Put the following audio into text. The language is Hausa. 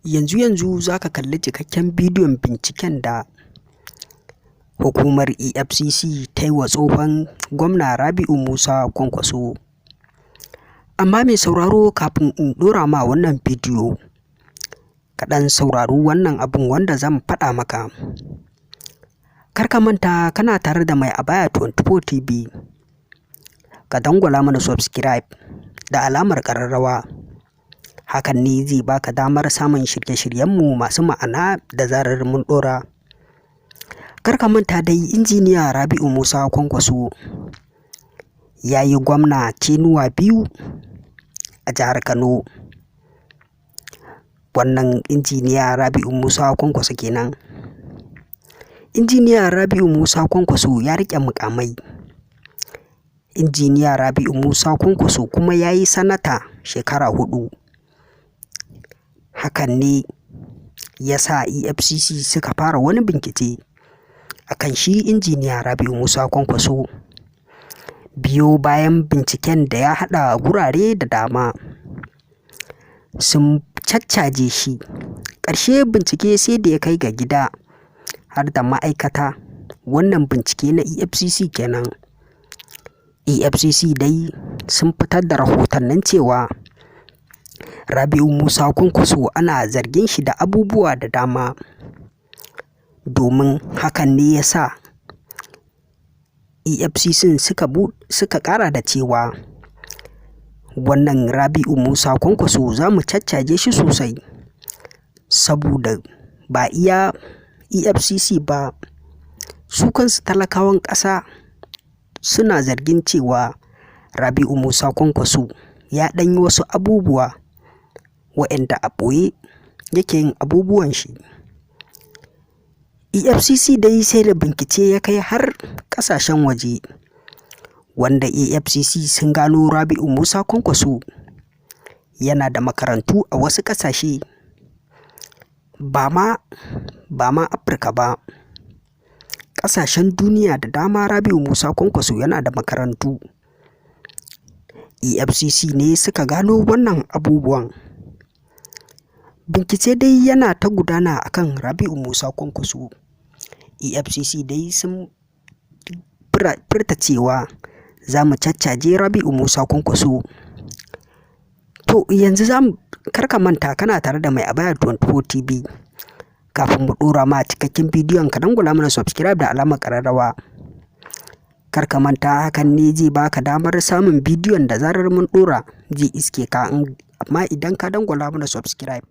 Yanzu za ka kalli cikakken bidiyon binciken da hukumar EFCC ta yi wa tsohon gwamna Rabi'u Musa Kwankwaso. Amma mai sauraro, kafin in ɗora ma wannan bidiyo, ka ɗan saurari wannan abin wanda zan faɗa maka. Kar ka manta kana tare da Mai Abaya 24 TV. Ka dangwala mana subscribe da alamar ƙararrawa. Hakan ne zai baka damar samun shirye-shiryenmu masu ma'ana da zarar mun ɗora. Kar ka manta dai injiniya Rabi'u Musa Kwankwaso ya yi gwamna tenuwa 2 a jihar Kano. Wannan injiniya Rabi'u Musa Kwankwaso kenan. Injiniya Rabi'u Musa Kwankwaso ya riƙe muƙamai. Injiniya Rabi'u Musa Kwankwaso kuma ya yi sanata shekara 4. Hakan ne ya sa EFCC suka fara wani bincike a kan shi injiniya Rabi'u Musa Kwankwaso. Biyo bayan binciken da ya haɗa gurare da dama, sun caccaje shi. Ƙarshe bincike sai da ya kai ga gida har da ma'aikata. Wannan bincike na EFCC kenan. EFCC dai sun fitar da rahotannin cewa Rabi'u Musa Kwankwaso ana zargin shi da abubuwa da dama. Domin hakan ne ya sa EFCC suka ƙara da cewa wannan Rabi'u Musa Kwankwaso za mu caccaje shi sosai, saboda ba iya EFCC ba, su kansu talakawan ƙasa suna zargin cewa Rabi'u Musa Kwankwaso ya ɗan yi wasu abubuwa waɗanda a ɓoye yake yin abubuwan shi. EFCC dai sai da bincike ya kai har ƙasashen waje, wanda EFCC sun gano Rabi'u Musa Kwankwaso yana da makarantu a wasu ƙasashe, ba ma Afirka ba, ƙasashen duniya da dama. Rabi'u Musa Kwankwaso yana da makarantu. EFCC ne suka gano wannan abubuwan. Bincike dai yana ta gudana akan Rabi'u Musa Kwankwaso. EFCC dai sun furta cewa za mu caccaje Rabi'u Musa Kwankwaso. To yanzu kar ka manta kana tare da Mai Abaya 24 TV. Kafin mu ɗora ma cikakken bidiyon, ka dangwala mana subscribe da alamar ƙararrawa. Kar ka manta hakan ne zai baka damar samun bidiyon da zarar mun ɗora zai iske ka, amma idan ka dangwala mana subscribe.